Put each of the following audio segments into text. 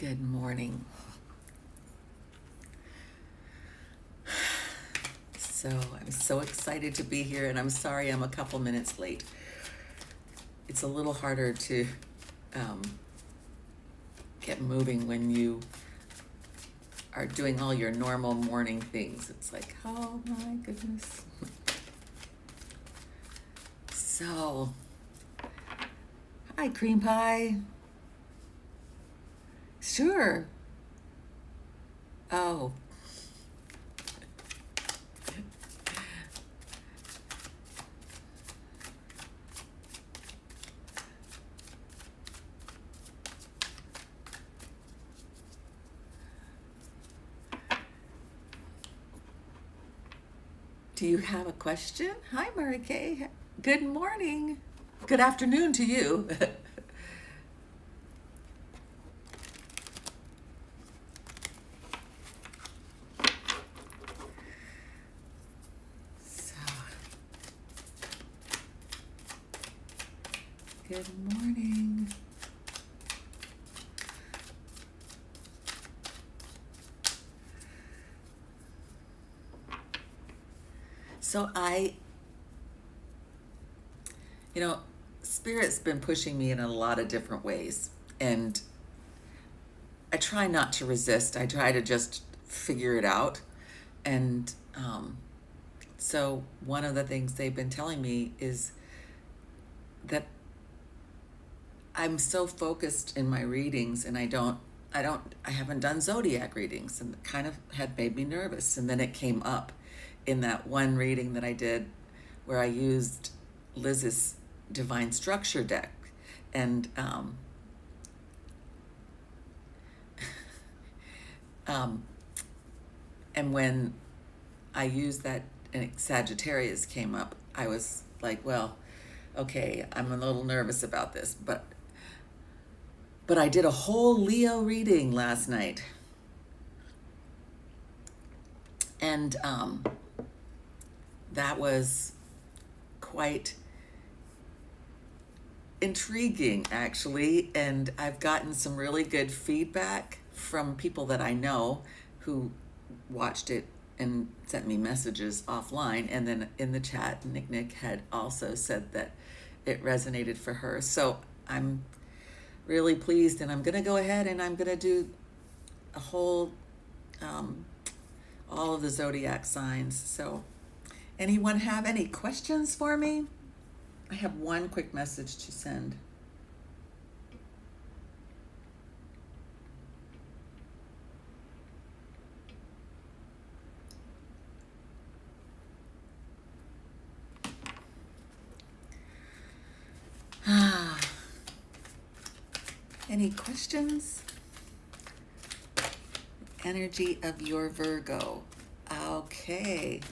Good morning. I'm so excited to be here, and I'm sorry I'm a couple minutes late. It's a little harder to get moving when you are doing all your normal morning things. It's like, oh my goodness. So, hi, cream pie. Sure. Oh, do you have a question? Hi, Mary Kay. Good morning. Good afternoon to you. So, good morning. So you know, Spirit's been pushing me in a lot of different ways. And I try not to resist. I try to just figure it out. And so one of the things they've been telling me is that I'm so focused in my readings, and I haven't done zodiac readings, and it kind of had made me nervous. And then it came up in that one reading that I did where I used Liz's Divine Structure deck. And um, and when I used that and Sagittarius came up, I was like, well, okay, I'm a little nervous about this, but I did a whole Leo reading last night. And that was quite intriguing, actually. And I've gotten some really good feedback from people that I know who watched it and sent me messages offline. And then in the chat, Nick had also said that it resonated for her. So I'm really pleased, and I'm going to go ahead and I'm going to do a whole all of the zodiac signs. So anyone have any questions for me? I have one quick message to send. Any questions? Energy of your Virgo. Okay.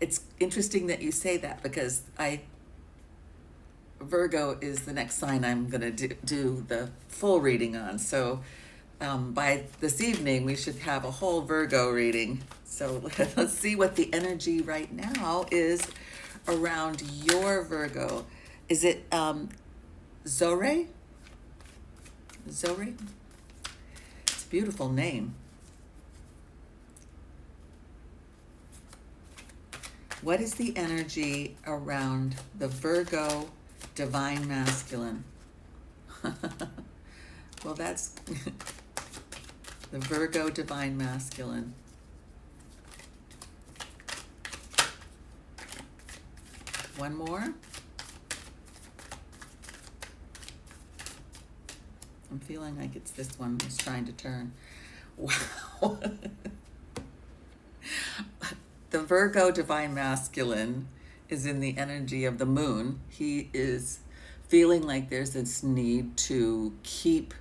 It's interesting that you say that, because Virgo is the next sign I'm going to do the full reading on. So by this evening, we should have a whole Virgo reading. So let's see what the energy right now is around your Virgo. Is it Zore? Zore? It's a beautiful name. What is the energy around the Virgo Divine Masculine? Well, that's the Virgo Divine Masculine. One more. I'm feeling like it's this one that's trying to turn. Wow. The Virgo Divine Masculine is in the energy of the moon. He is feeling like there's this need to keep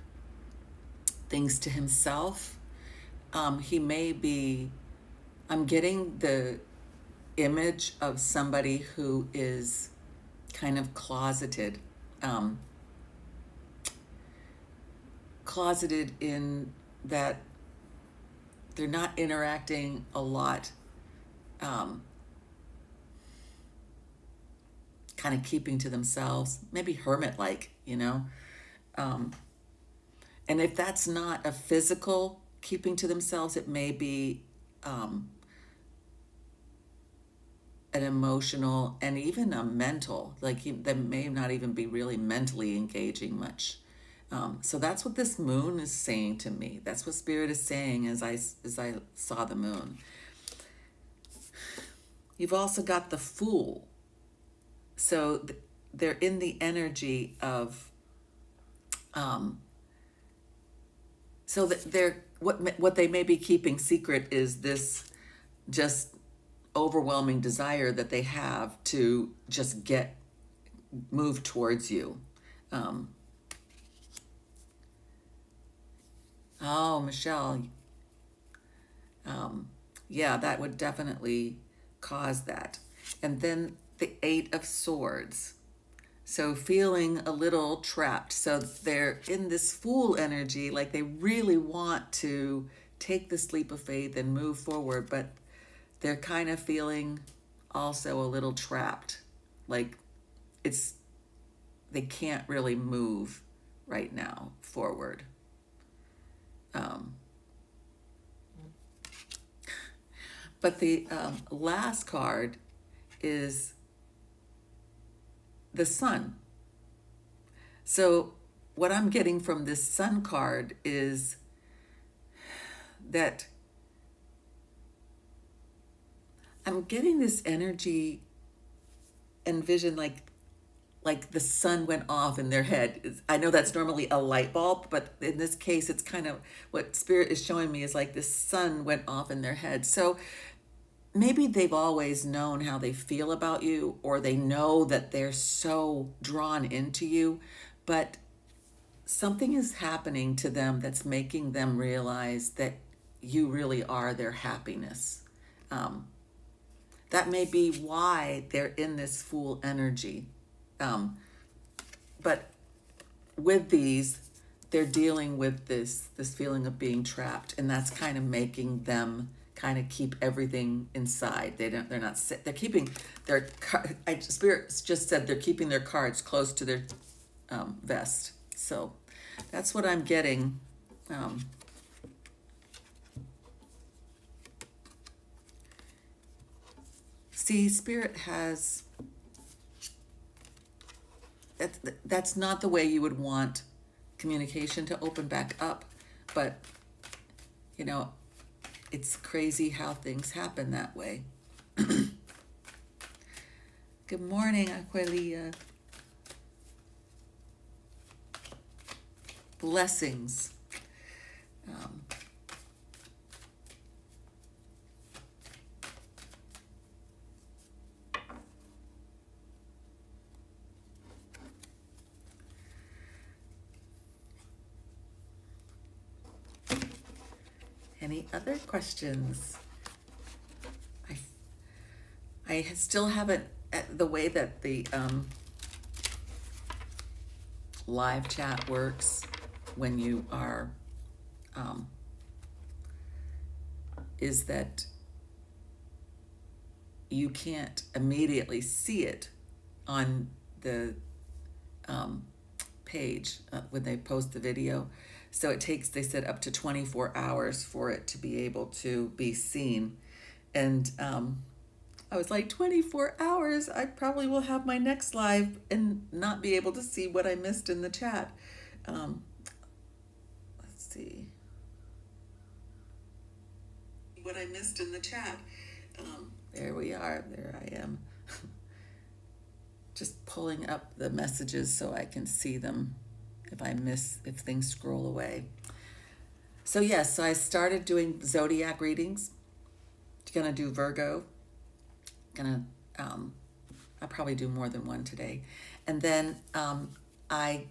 things to himself. He may be, I'm getting the image of somebody who is kind of closeted. Closeted in that they're not interacting a lot, kind of keeping to themselves, maybe hermit-like, you know. And if that's not a physical keeping to themselves, it may be um, an emotional and even a mental, like they may not even be really mentally engaging much. So that's what this moon is saying to me. That's what Spirit is saying as I saw the moon. You've also got the Fool. So they're in the energy of, so that they're what they may be keeping secret is this just overwhelming desire that they have to just get move towards you. Um, oh, Michelle, yeah, that would definitely cause that. And then the Eight of Swords. So feeling a little trapped. So they're in this Fool energy, like they really want to take this leap of faith and move forward, but they're kind of feeling also a little trapped. Like it's they can't really move right now forward. Um, but the last card is the Sun. So what I'm getting from this Sun card is that I'm getting this energy and vision like the sun went off in their head. I know that's normally a light bulb, but in this case, it's kind of what Spirit is showing me is like the sun went off in their head. So maybe they've always known how they feel about you, or they know that they're so drawn into you, but something is happening to them that's making them realize that you really are their happiness. Um, that may be why they're in this Fool energy. Um, but with these, they're dealing with this feeling of being trapped, and that's kind of making them kind of keep everything inside. They're not they're keeping their Spirit just said they're keeping their cards close to their vest. So that's what I'm getting. See, Spirit has that's not the way you would want communication to open back up, but you know, it's crazy how things happen that way. Good morning, Aquelia. Blessings. Um, any other questions? I still haven't, the way that the live chat works when you are, is that you can't immediately see it on the page when they post the video. So it takes, they said, up to 24 hours for it to be able to be seen. And I was like, 24 hours, I probably will have my next live and not be able to see what I missed in the chat. Let's see. What I missed in the chat. There we are. There I am. Just pulling up the messages so I can see them if things scroll away. So yes, so I started doing zodiac readings. Gonna do Virgo. I'll probably do more than one today. And then I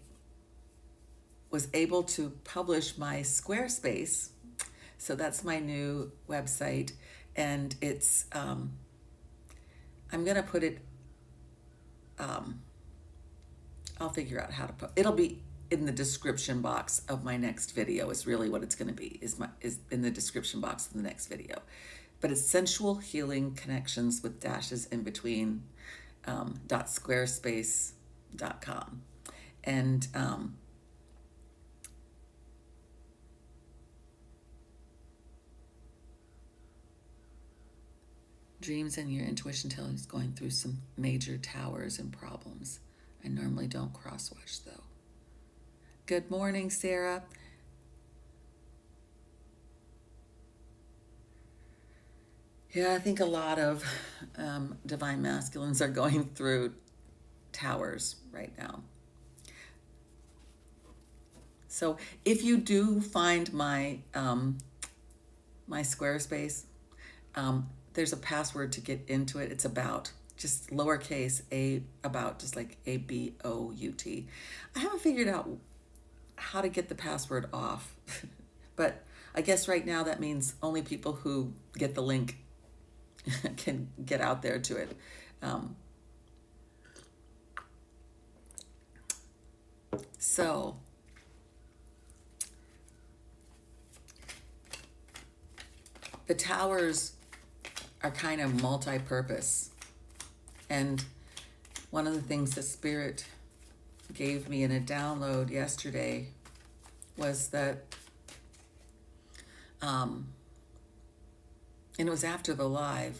was able to publish my Squarespace. So that's my new website. And it's, I'm gonna put it, I'll figure out how to put, it'll be in the description box of my next video is really what it's gonna be, is in the description box of the next video. But it's sensual healing connections with dashes in between, .squarespace.com. And Dreams and your intuition tell he's going through some major towers and problems. I normally don't cross-watch though. Good morning, Sarah. Yeah, I think a lot of divine masculines are going through towers right now. So if you do find my my Squarespace, there's a password to get into it. It's about, just lowercase a, about, just like ABOUT. I haven't figured out how to get the password off, but I guess right now that means only people who get the link can get out there to it. So the towers are kind of multi-purpose, and one of the things that Spirit gave me in a download yesterday was that, and it was after the live,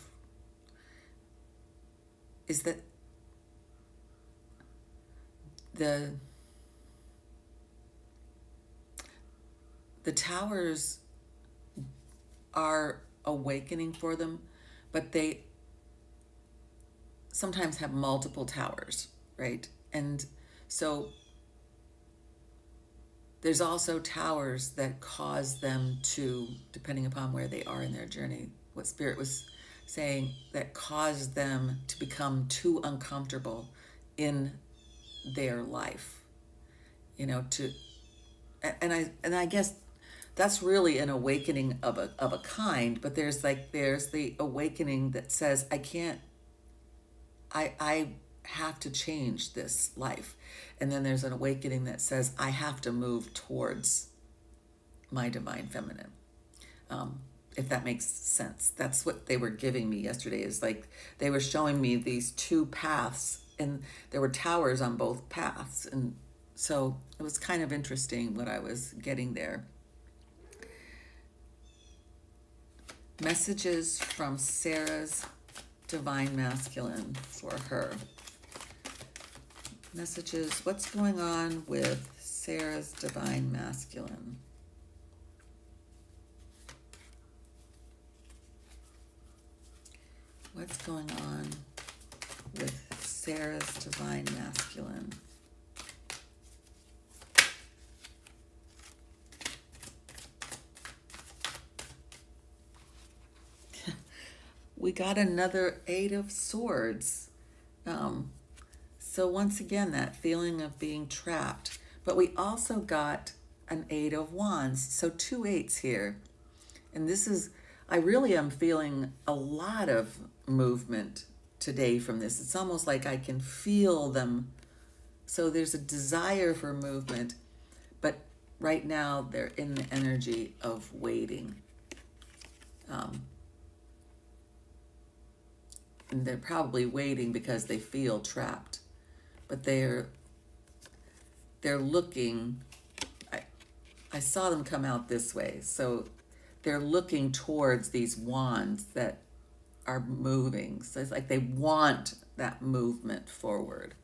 is that the towers are awakening for them, but they sometimes have multiple towers, right? And so there's also towers that cause them to, depending upon where they are in their journey, what Spirit was saying, that cause them to become too uncomfortable in their life, and I guess that's really an awakening of a kind, but there's the awakening that says, I have to change this life. And then there's an awakening that says, I have to move towards my divine feminine. If that makes sense. That's what they were giving me yesterday, is like they were showing me these two paths, and there were towers on both paths. And so it was kind of interesting what I was getting there. Messages from Sarah's divine masculine for her. Messages, what's going on with Sarah's divine masculine? What's going on with Sarah's divine masculine? We got another Eight of Swords. So once again, that feeling of being trapped. But we also got an Eight of Wands. So two eights here. And this is, I really am feeling a lot of movement today from this. It's almost like I can feel them. So there's a desire for movement. But right now, they're in the energy of waiting. And they're probably waiting because they feel trapped, but they're looking. I saw them come out this way, so they're looking towards these wands that are moving. So it's like they want that movement forward.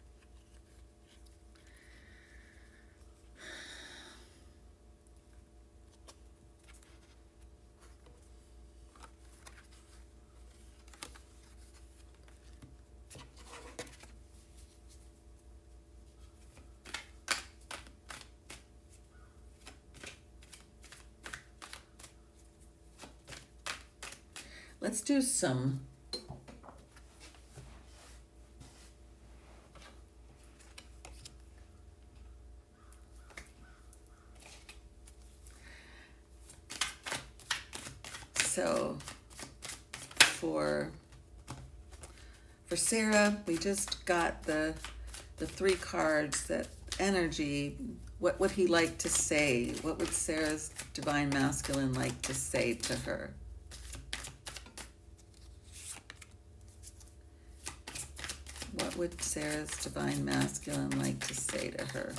Let's do some so for Sarah, we just got the three cards, that energy. What would he like to say? What would Sarah's divine masculine like to say to her? What would Sarah's divine masculine like to say to her?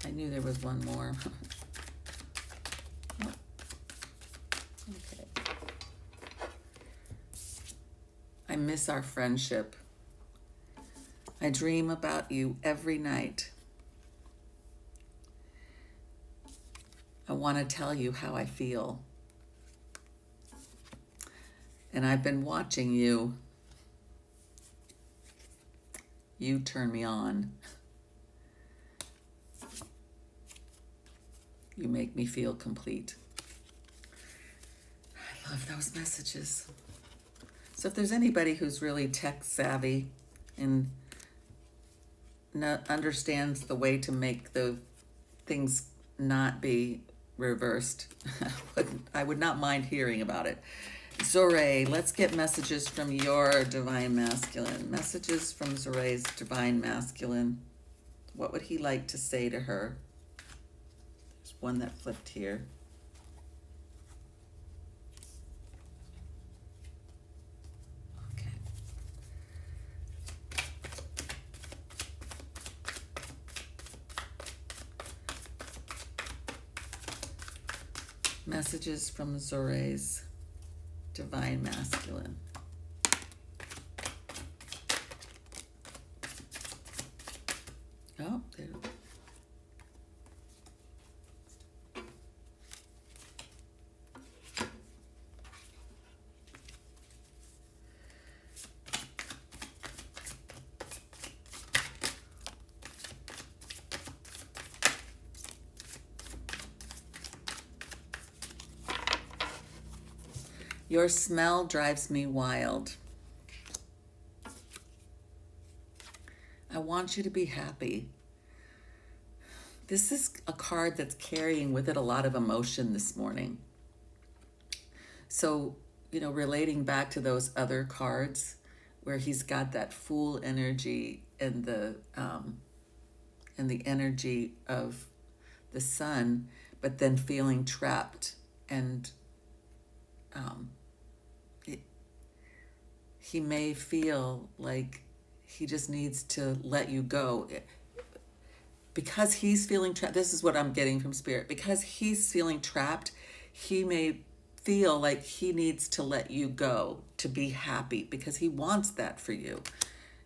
I knew there was one more. Oh, okay. I miss our friendship. I dream about you every night. I want to tell you how I feel. And I've been watching you. You turn me on. You make me feel complete. I love those messages. So if there's anybody who's really tech savvy and understands the way to make the things not be reversed, I would not mind hearing about it. Zoré, let's get messages from your Divine Masculine. Messages from Zoré's Divine Masculine. What would he like to say to her? There's one that flipped here. Okay. Messages from Zoré's Divine Masculine. Oh, there. Your smell drives me wild. I want you to be happy. This is a card that's carrying with it a lot of emotion this morning. So, relating back to those other cards where he's got that Fool energy and the energy of the Sun, but then feeling trapped and he may feel like he just needs to let you go. Because he's feeling trapped, this is what I'm getting from Spirit. Because he's feeling trapped, he may feel like he needs to let you go to be happy because he wants that for you.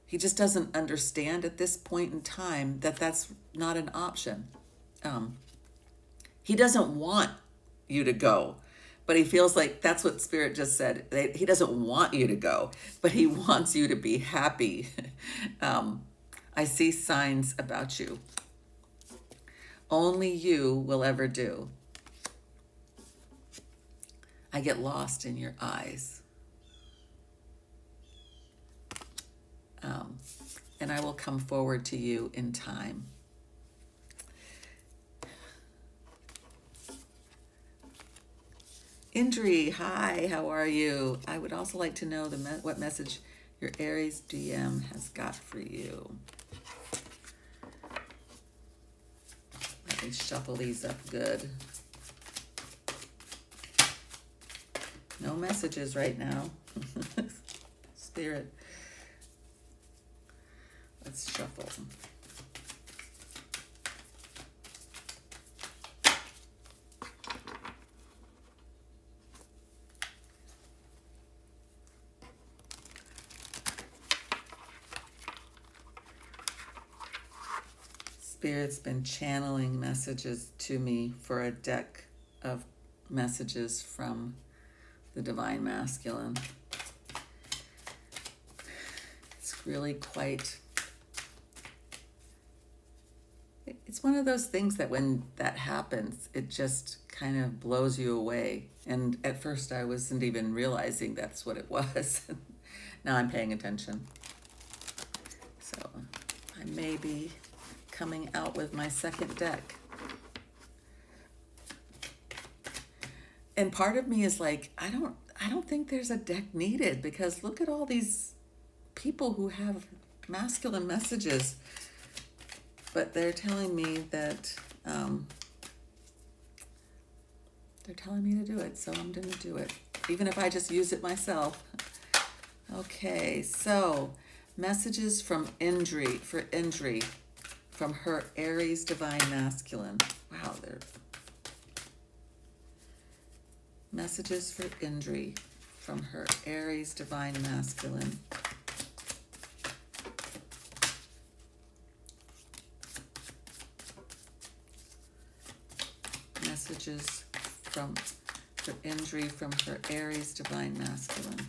He just doesn't understand at this point in time that that's not an option. He doesn't want you to go. But he feels like that's what Spirit just said. He doesn't want you to go, but he wants you to be happy. I see signs about you. Only you will ever do. I get lost in your eyes. And I will come forward to you in time. Indri, hi, how are you? I would also like to know what message your Aries DM has got for you. Let me shuffle these up good. No messages right now. Spirit. Let's shuffle. Spirit's been channeling messages to me for a deck of messages from the Divine Masculine. It's really quite... It's one of those things that when that happens, it just kind of blows you away. And at first I wasn't even realizing that's what it was. Now I'm paying attention. So I may be coming out with my second deck. And part of me is like, I don't think there's a deck needed, because look at all these people who have masculine messages, but they're telling me that they're telling me to do it, so I'm going to do it, even if I just use it myself. Okay, so messages from Indri, from her Aries divine masculine. Wow, they're messages for Indri from her Aries divine masculine. Messages for Indri from her Aries divine masculine.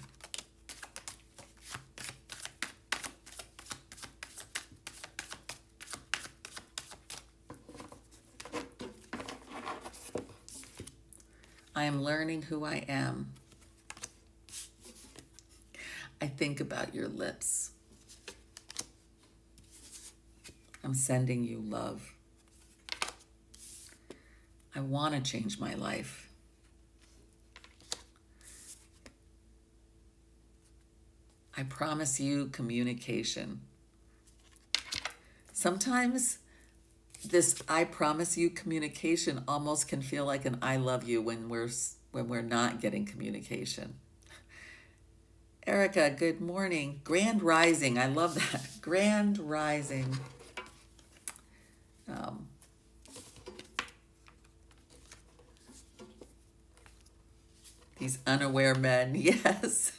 I am learning who I am. I think about your lips. I'm sending you love. I want to change my life. I promise you communication. Sometimes this I promise you communication almost can feel like an I love you when we're not getting communication. Erica, good morning. Grand Rising, I love that. Grand Rising. These unaware men, yes.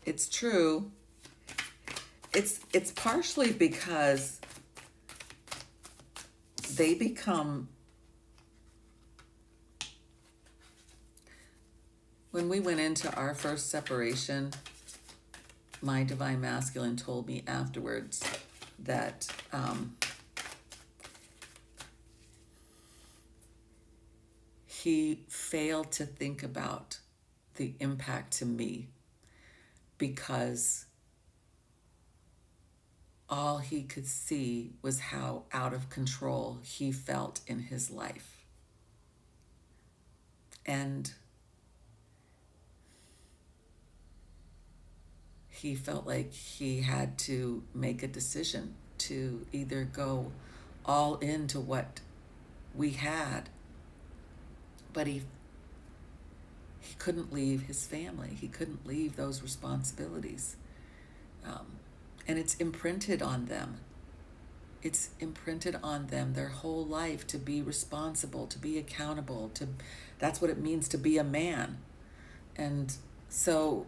It's true. It's partially because they become, when we went into our first separation, my divine masculine told me afterwards that he failed to think about the impact to me because all he could see was how out of control he felt in his life. And he felt like he had to make a decision to either go all into what we had, but he couldn't leave his family. He couldn't leave those responsibilities. And it's imprinted on them. It's imprinted on them their whole life to be responsible, to be accountable, that's what it means to be a man. And so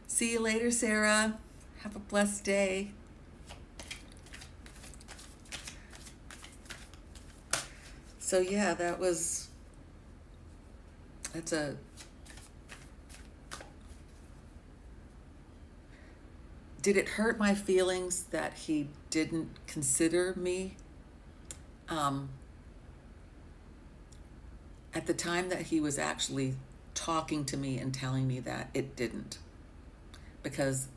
see you later, Sarah. Have a blessed day. So yeah, did it hurt my feelings that he didn't consider me? At the time that he was actually talking to me and telling me that, it didn't. Because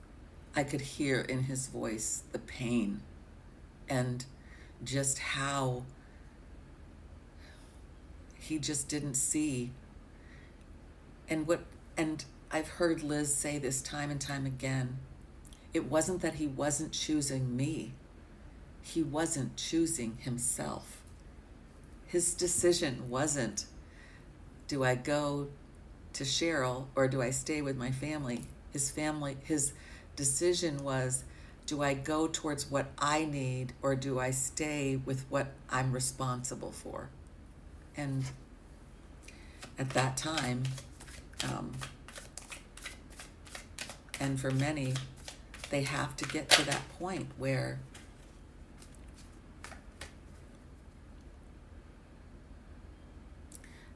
I could hear in his voice the pain and just how he just didn't see. And I've heard Liz say this time and time again. It wasn't that he wasn't choosing me. He wasn't choosing himself. His decision wasn't, do I go to Cheryl or do I stay with my family? His decision was, do I go towards what I need or do I stay with what I'm responsible for? And at that time, and for many, they have to get to that point where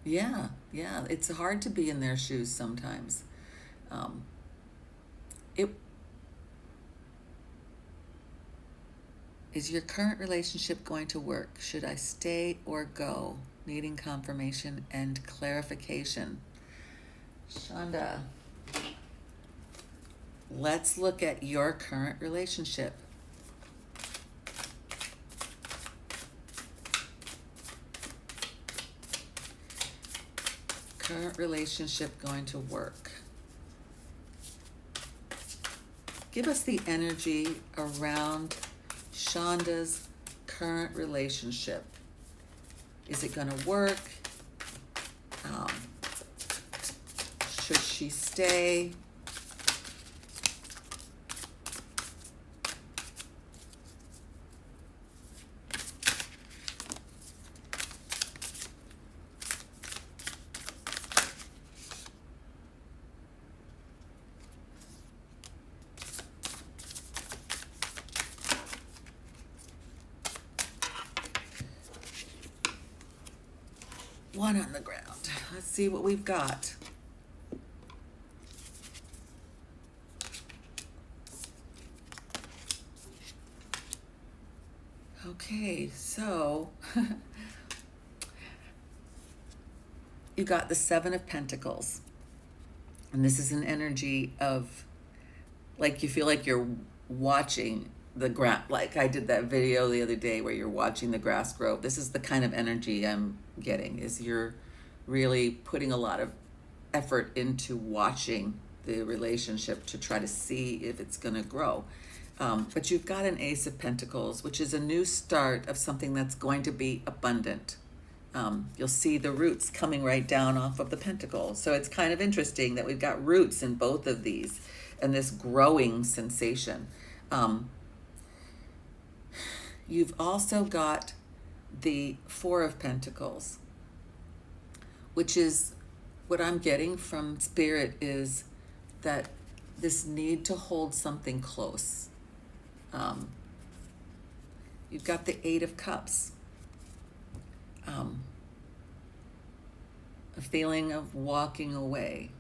yeah, it's hard to be in their shoes sometimes. Is your current relationship going to work? Should I stay or go? Needing confirmation and clarification. Shonda, let's look at your current relationship. Current relationship going to work. Give us the energy around Shonda's current relationship. Is it going to work? Should she stay? One on the ground. Let's see what we've got. Okay, so you got the Seven of Pentacles. And this is an energy of, like, you feel like you're watching the grass. Like I did that video the other day where you're watching the grass grow. This is the kind of energy I'm getting, is you're really putting a lot of effort into watching the relationship to try to see if it's going to grow. But you've got an Ace of Pentacles, which is a new start of something that's going to be abundant. You'll see the roots coming right down off of the pentacle. So it's kind of interesting that we've got roots in both of these and this growing sensation. You've also got the Four of Pentacles, which is what I'm getting from Spirit, is that this need to hold something close. You've got the Eight of Cups. A feeling of walking away.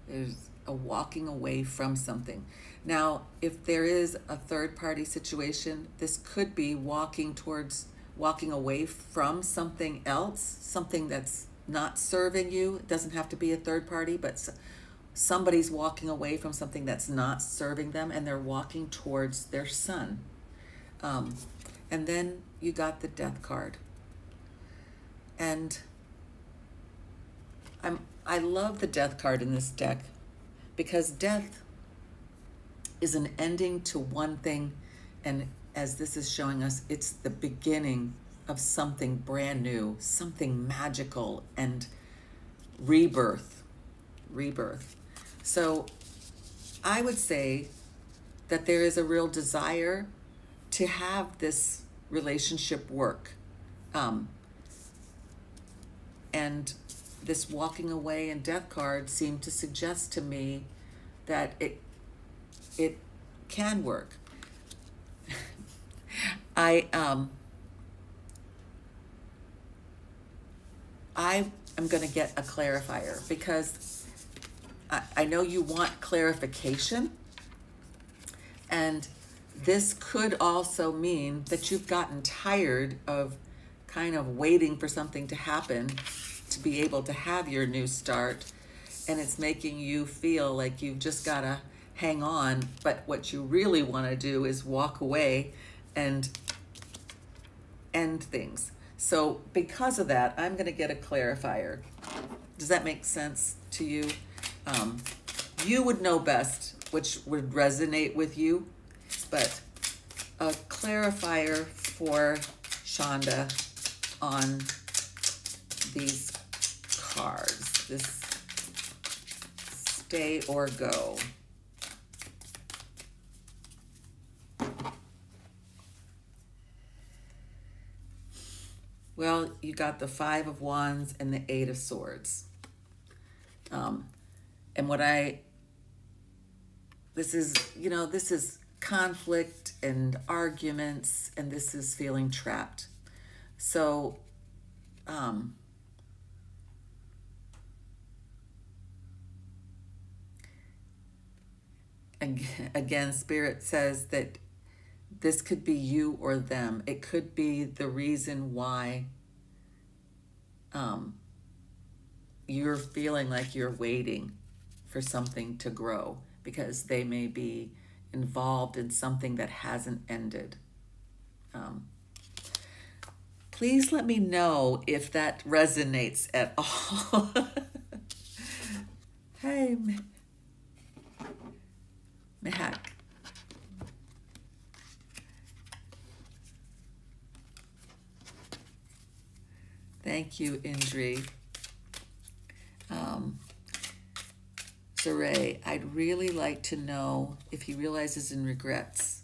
There's a walking away from something. Now, if there is a third party situation, this could be walking away from something else, something that's not serving you. It doesn't have to be a third party, but somebody's walking away from something that's not serving them, and they're walking towards their son. And then you got the Death card. And I love the Death card in this deck, because death is an ending to one thing, and as this is showing us, it's the beginning of something brand new, something magical, and rebirth. So I would say that there is a real desire to have this relationship work. And this walking away and death card seemed to suggest to me that it can work. I am going to get a clarifier, because I know you want clarification, and this could also mean that you've gotten tired of kind of waiting for something to happen to be able to have your new start, and it's making you feel like you've just got to hang on, but what you really want to do is walk away and end things. So because of that, I'm going to get a clarifier. Does that make sense to you? You would know best which would resonate with you, but a clarifier for Shonda on these cards, this stay or go. Well, you got the Five of Wands and the Eight of Swords. And this is conflict and arguments, and this is feeling trapped. So, again, Spirit says that this could be you or them. It could be the reason why you're feeling like you're waiting for something to grow, because they may be involved in something that hasn't ended. Please let me know if that resonates at all. Hey, Mehak. Thank you, Indri. Saray, I'd really like to know if he realizes and regrets.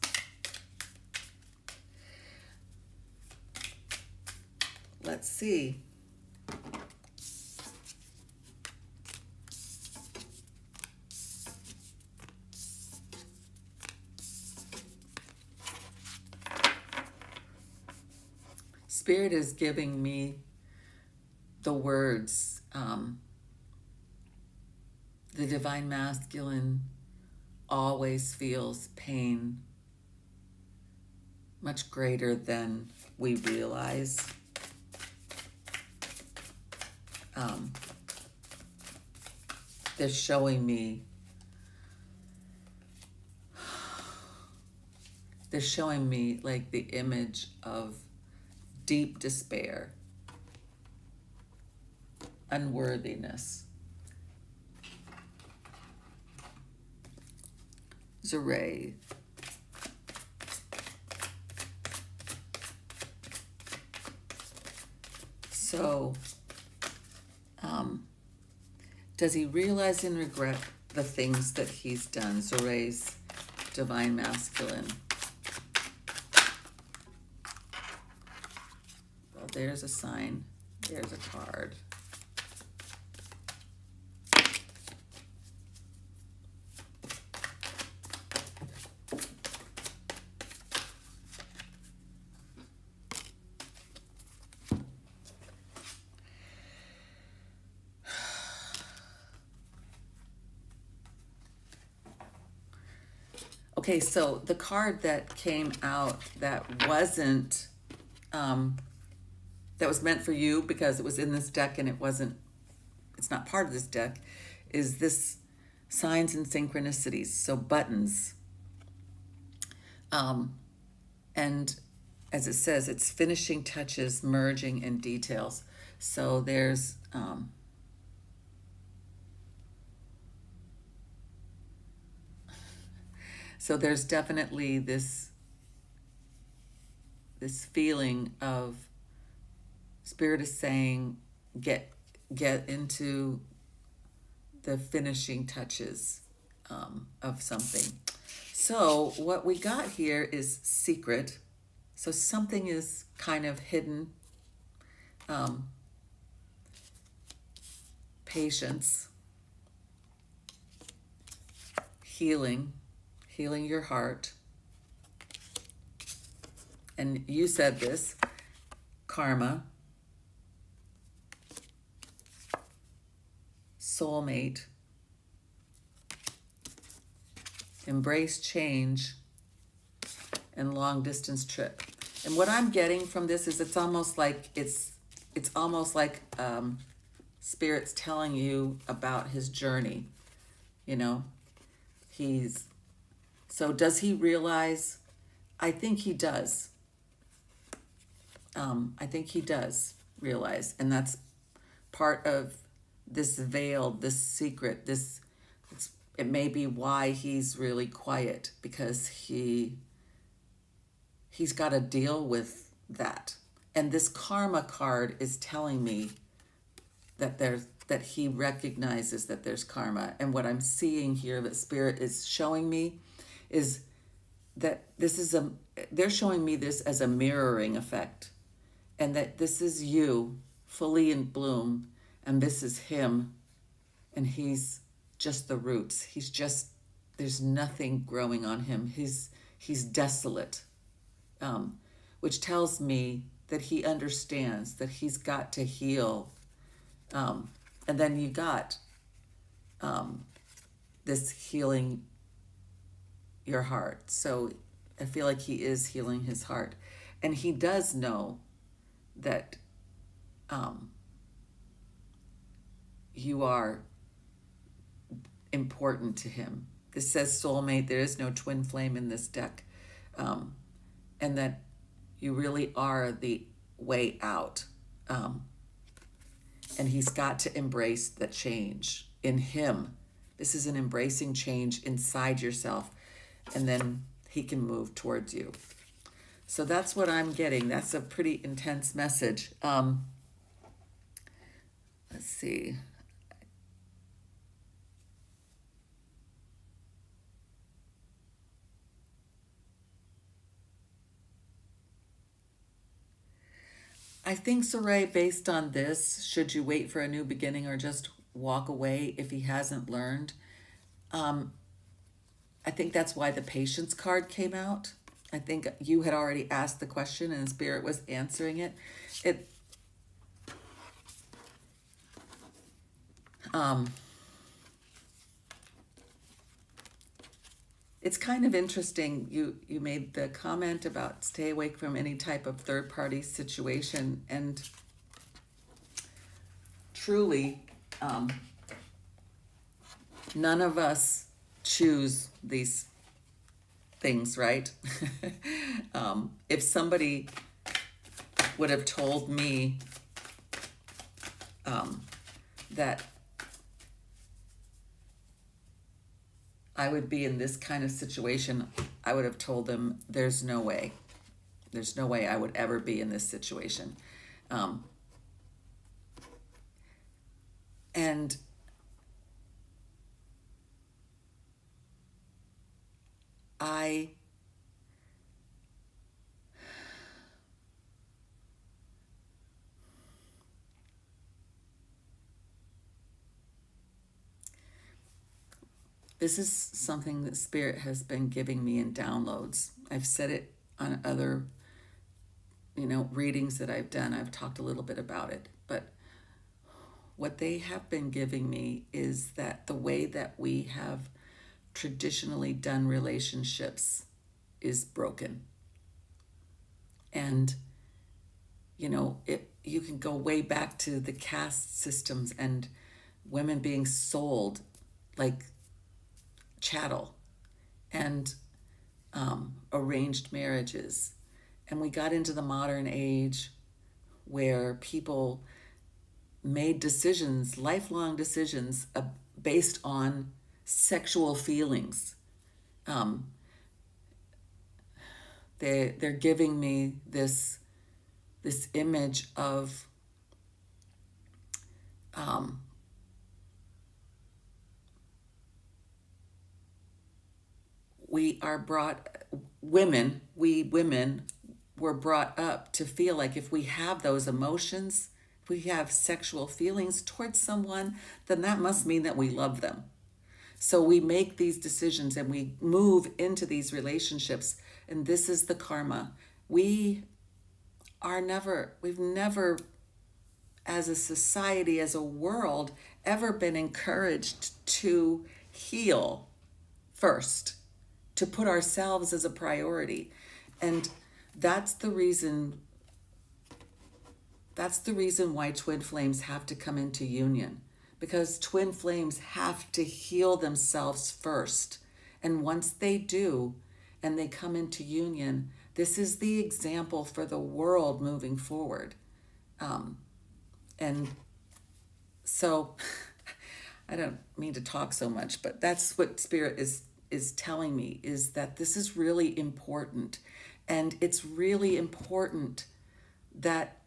Let's see. Spirit is giving me the words, the divine masculine always feels pain much greater than we realize. They're showing me like the image of deep despair, unworthiness. Zeray. So, does he realize and regret the things that he's done? Zeray's divine masculine. Well, there's a sign. There's a card. Okay, so the card that came out that wasn't, that was meant for you because it was in this deck and it's not part of this deck, is this signs and synchronicities, so buttons. And as it says, it's finishing touches, merging, and details. So there's, so there's definitely this feeling of Spirit is saying, get into the finishing touches of something. So what we got here is secret. So something is kind of hidden. Patience, healing your heart. And you said this, karma, soulmate, embrace change, and long distance trip. And what I'm getting from this is it's almost like Spirit's telling you about his journey. You know, so does he realize? I think he does. I think he does realize, and that's part of this veil, this secret, it may be why he's really quiet, because he's got to deal with that. And this karma card is telling me that he recognizes that there's karma. And what I'm seeing here that Spirit is showing me is that they're showing me this as a mirroring effect, and that this is you fully in bloom, and this is him, and he's just the roots. There's nothing growing on him. He's desolate, which tells me that he understands that he's got to heal. And then you got this healing your heart. So I feel like he is healing his heart. And he does know that you are important to him. This says soulmate. There is no twin flame in this deck. And that you really are the way out. And he's got to embrace the change in him. This is an embracing change inside yourself. And then he can move towards you. So that's what I'm getting. That's a pretty intense message. Let's see. I think, Saray, based on this, should you wait for a new beginning or just walk away if he hasn't learned? Um, I think that's why the patience card came out. I think you had already asked the question and Spirit was answering it. It um, it's kind of interesting. You made the comment about stay away from any type of third party situation, and truly, um, none of us choose these things, right? If somebody would have told me that I would be in this kind of situation, I would have told them there's no way. There's no way I would ever be in this situation. Um, and I this is something that Spirit has been giving me in downloads. I've said it on other, readings that I've done. I've talked a little bit about it, but what they have been giving me is that the way that we have traditionally done relationships is broken. And you can go way back to the caste systems and women being sold like chattel, and arranged marriages. And we got into the modern age where people made decisions, lifelong decisions, based on sexual feelings. Um, they're giving me this image of we women were brought up to feel like if we have those emotions, if we have sexual feelings towards someone, then that must mean that we love them. So we make these decisions and we move into these relationships, and this is the karma. We've never, as a society, as a world, ever been encouraged to heal first, to put ourselves as a priority. And that's the reason why twin flames have to come into union, because twin flames have to heal themselves first. And once they do and they come into union, this is the example for the world moving forward. And so I don't mean to talk so much, but that's what Spirit is telling me, is that this is really important. And it's really important that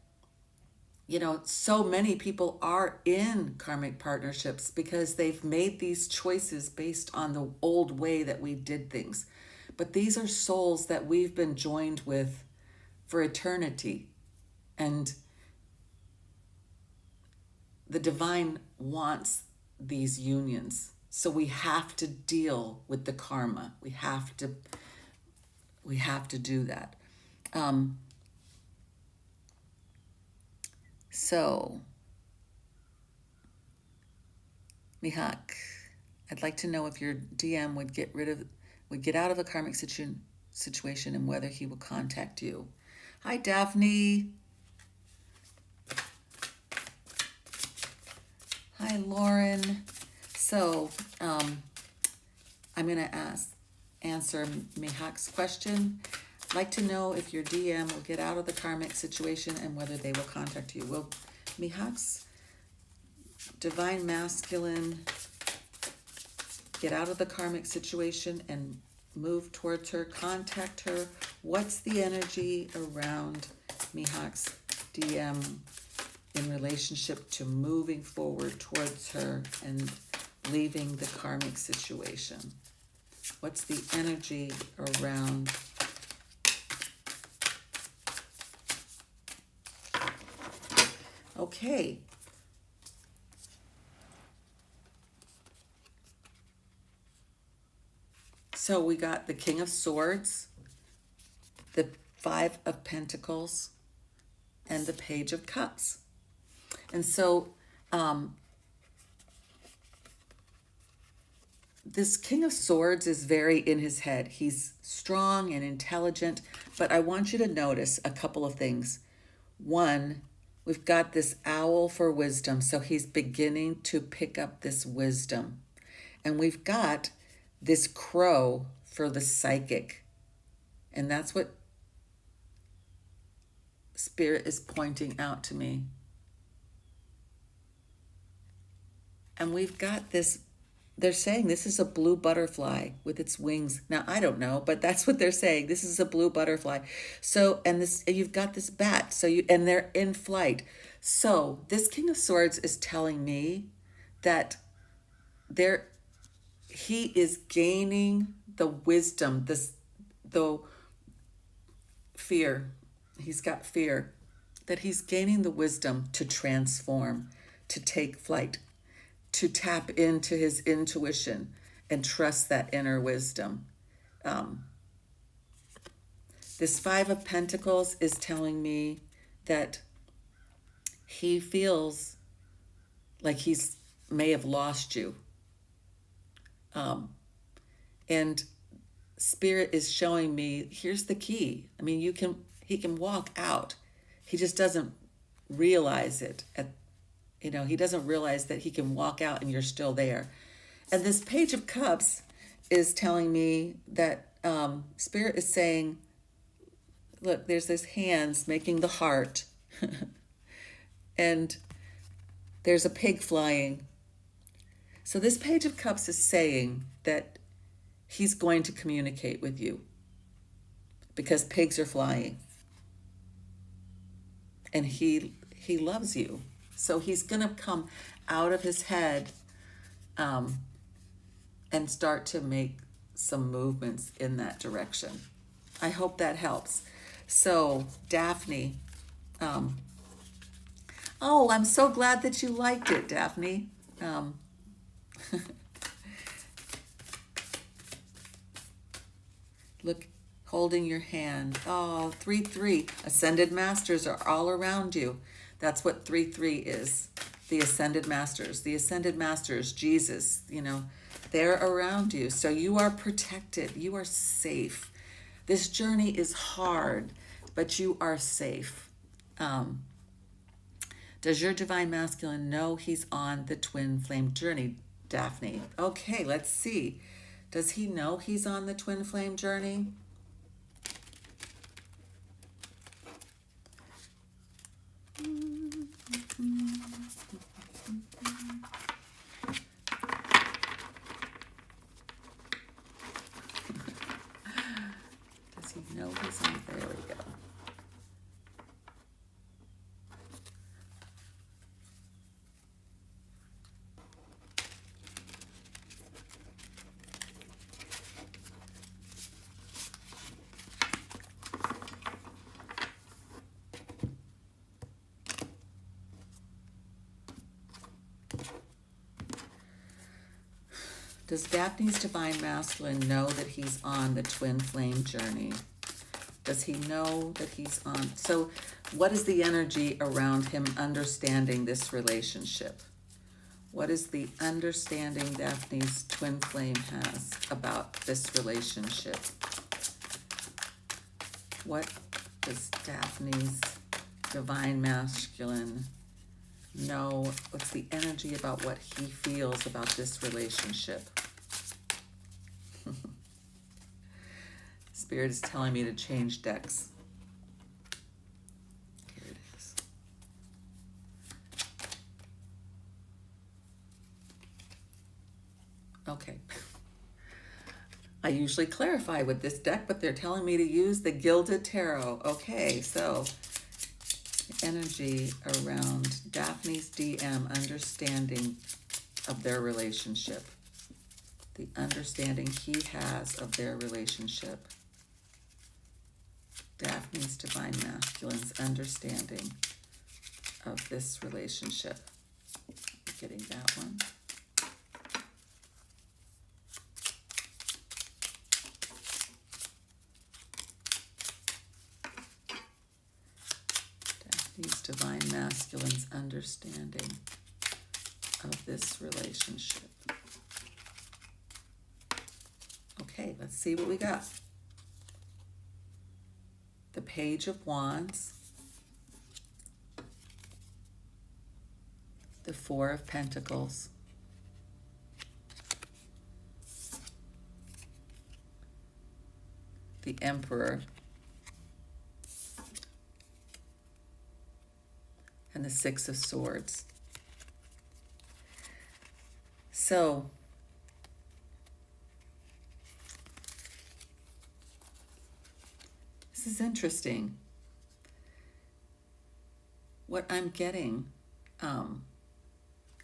so many people are in karmic partnerships because they've made these choices based on the old way that we did things. But these are souls that we've been joined with for eternity. And the divine wants these unions. So we have to deal with the karma. We have to do that. So, Mihak, I'd like to know if your DM would get out of a karmic situation and whether he will contact you. Hi, Daphne. Hi, Lauren. So, I'm going to answer Mihak's question. I'd like to know if your DM will get out of the karmic situation and whether they will contact you. Will Mihak's divine masculine get out of the karmic situation and move towards her, contact her? What's the energy around Mihak's DM in relationship to moving forward towards her and leaving the karmic situation? What's the energy around Okay. So we got the King of Swords, the Five of Pentacles, and the Page of Cups. And so this King of Swords is very in his head. He's strong and intelligent, but I want you to notice a couple of things. One, we've got this owl for wisdom, so he's beginning to pick up this wisdom. And we've got this crow for the psychic. And that's what Spirit is pointing out to me. And we've got this, they're saying this is a blue butterfly with its wings. Now, I don't know, but that's what they're saying. This is a blue butterfly. So, and this, you've got this bat, and they're in flight. So this King of Swords is telling me that he is gaining the wisdom, the fear. He's got fear, that he's gaining the wisdom to transform, to take flight, to tap into his intuition and trust that inner wisdom. This Five of Pentacles is telling me that he feels like he's may have lost you. And Spirit is showing me, here's the key. I mean, he can walk out. He just doesn't realize it. He doesn't realize that he can walk out and you're still there. And this Page of Cups is telling me that Spirit is saying, look, there's this hands making the heart. And there's a pig flying. So this Page of Cups is saying that he's going to communicate with you because pigs are flying. And he loves you. So he's going to come out of his head and start to make some movements in that direction. I hope that helps. So, Daphne. Oh, I'm so glad that you liked it, Daphne. Look, holding your hand. Oh, 3-3. Ascended Masters are all around you. That's what 3-3 is. The Ascended Masters. The Ascended Masters, Jesus, they're around you. So you are protected. You are safe. This journey is hard, but you are safe. Does your Divine Masculine know he's on the twin flame journey, Daphne? Okay, let's see. Does he know he's on the twin flame journey? Does he know he's on? There we go. Does Daphne's Divine Masculine know that he's on the twin flame journey? Does he know that he's on? So what is the energy around him understanding this relationship? What is the understanding Daphne's twin flame has about this relationship? What does Daphne's Divine Masculine know? What's the energy about what he feels about this relationship? Spirit is telling me to change decks. Here it is. Okay. I usually clarify with this deck, but they're telling me to use the Gilded Tarot. Okay, so energy around Daphne's DM understanding of their relationship. The understanding he has of their relationship. Daphne's Divine Masculine's understanding of this relationship. Getting that one. Daphne's divine masculine's understanding of this relationship. Okay, let's see what we got. The Page of Wands, the Four of Pentacles, the Emperor, and the Six of Swords. So, this is interesting. What I'm getting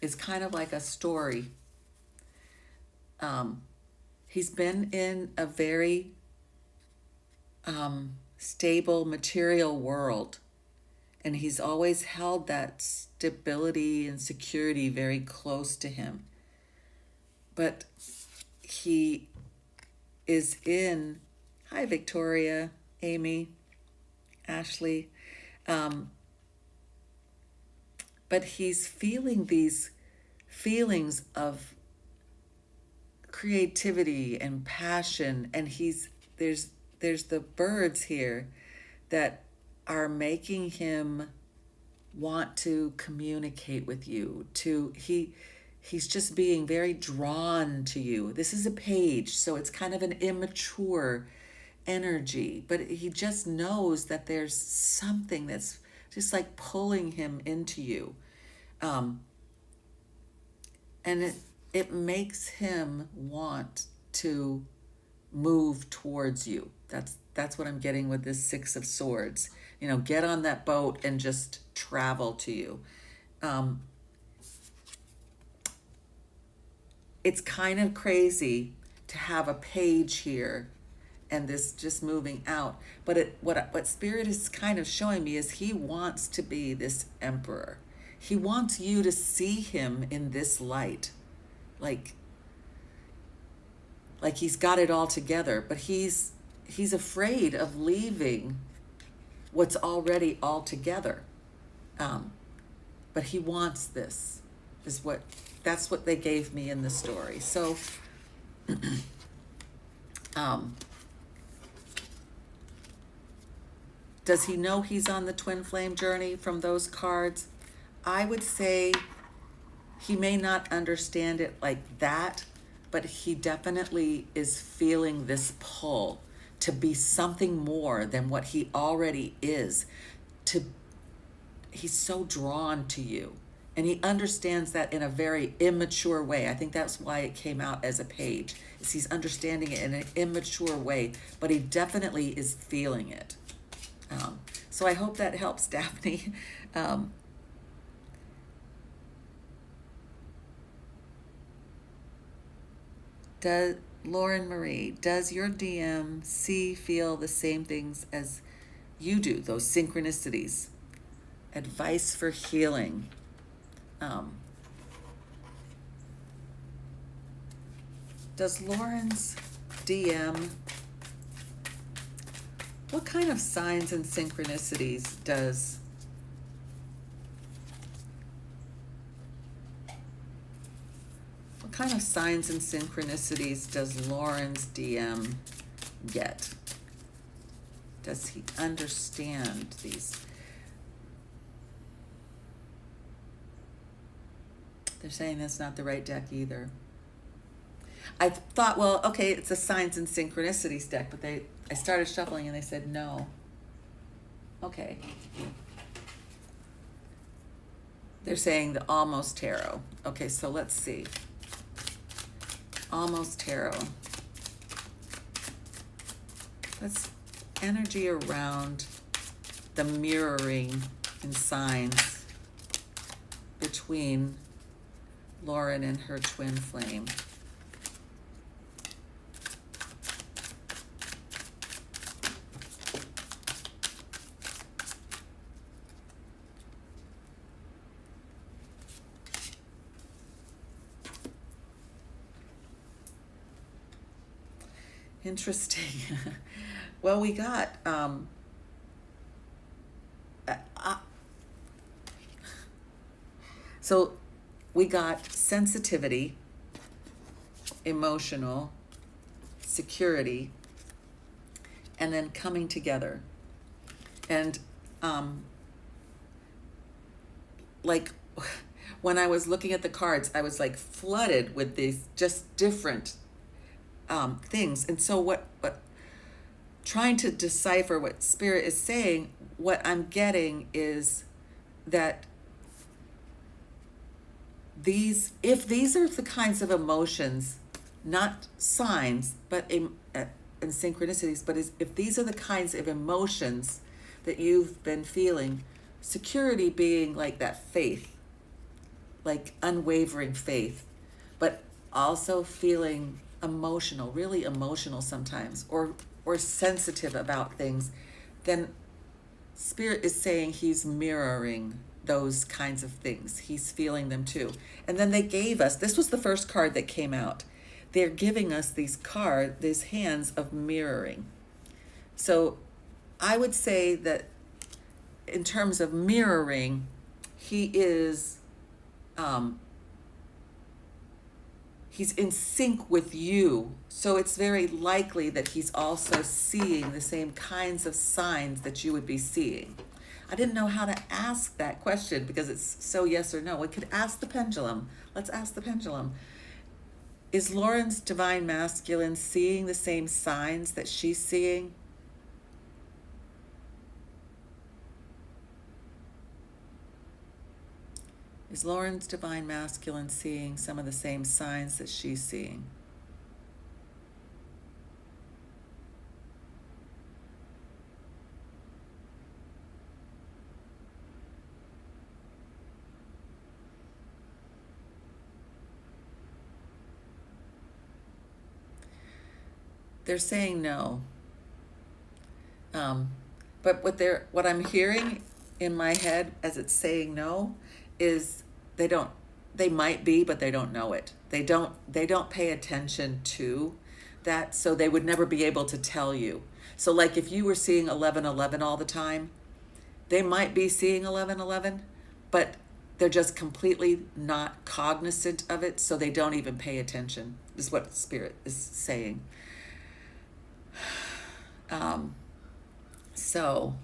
is kind of like a story. He's been in a very stable material world, and he's always held that stability and security very close to him. But he is in, hi Victoria, Amy, Ashley, but he's feeling these feelings of creativity and passion, and there's the birds here that are making him want to communicate with you. He's just being very drawn to you. This is a page, so it's kind of an immature energy, but he just knows that there's something that's just like pulling him into you. And it makes him want to move towards you. That's what I'm getting with this Six of Swords. You know, get on that boat and just travel to you. It's kind of crazy to have a page here and this just moving out. But what Spirit is kind of showing me is he wants to be this emperor. He wants you to see him in this light. Like he's got it all together, but he's afraid of leaving what's already all together. But he wants this, that's what they gave me in the story. So, does he know he's on the twin flame journey from those cards? I would say he may not understand it like that, but he definitely is feeling this pull to be something more than what he already is. He's so drawn to you, and he understands that in a very immature way. I think that's why it came out as a page, is he's understanding it in an immature way, but he definitely is feeling it. So I hope that helps, Daphne. Lauren Marie, does your DM feel the same things as you do, those synchronicities? Advice for healing. Does Lauren's DM, what kind of signs and synchronicities does Lauren's DM get? Does he understand these? They're saying that's not the right deck either. I thought, well, okay, it's a signs and synchronicities deck, but I started shuffling and they said no. Okay. They're saying the Almost Tarot. Okay, so let's see. Almost Tarot. That's energy around the mirroring and signs between Lauren and her twin flame. Interesting. Well, we got uh, uh, so we got sensitivity, emotional, security, and then coming together. And like when I was looking at the cards, I was like flooded with these just different things. And so what trying to decipher what spirit is saying, what I'm getting is that if these are the kinds of emotions, not signs, but in synchronicities, but if these are the kinds of emotions that you've been feeling, security being like that faith, like unwavering faith, but also feeling emotional, really emotional sometimes, or sensitive about things, then Spirit is saying he's mirroring those kinds of things. He's feeling them too. And then they gave us, this was the first card that came out. They're giving us these hands of mirroring. So I would say that in terms of mirroring, he is he's in sync with you. So it's very likely that he's also seeing the same kinds of signs that you would be seeing. I didn't know how to ask that question because it's so yes or no. We could ask the pendulum. Let's ask the pendulum. Is Lauren's divine masculine seeing the same signs that she's seeing? Is Lauren's divine masculine seeing some of the same signs that she's seeing? They're saying no. But what I'm hearing in my head as it's saying no is they might be, but they don't know it. They don't pay attention to that, so they would never be able to tell you. So like if you were seeing 1111 all the time, they might be seeing 1111, but they're just completely not cognizant of it, so they don't even pay attention, is what Spirit is saying. So,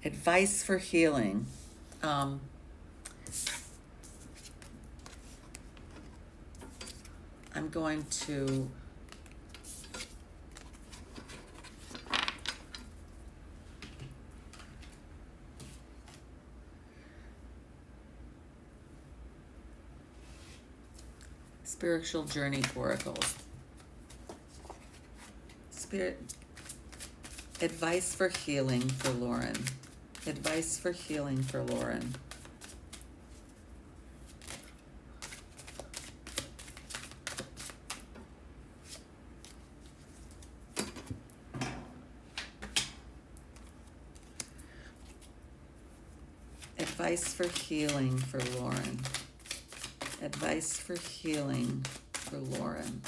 advice for healing. Um, I'm going to spiritual journey oracles. Spirit, advice for healing for Lauren. Advice for healing for Lauren. Advice for healing for Lauren. Advice for healing for Lauren.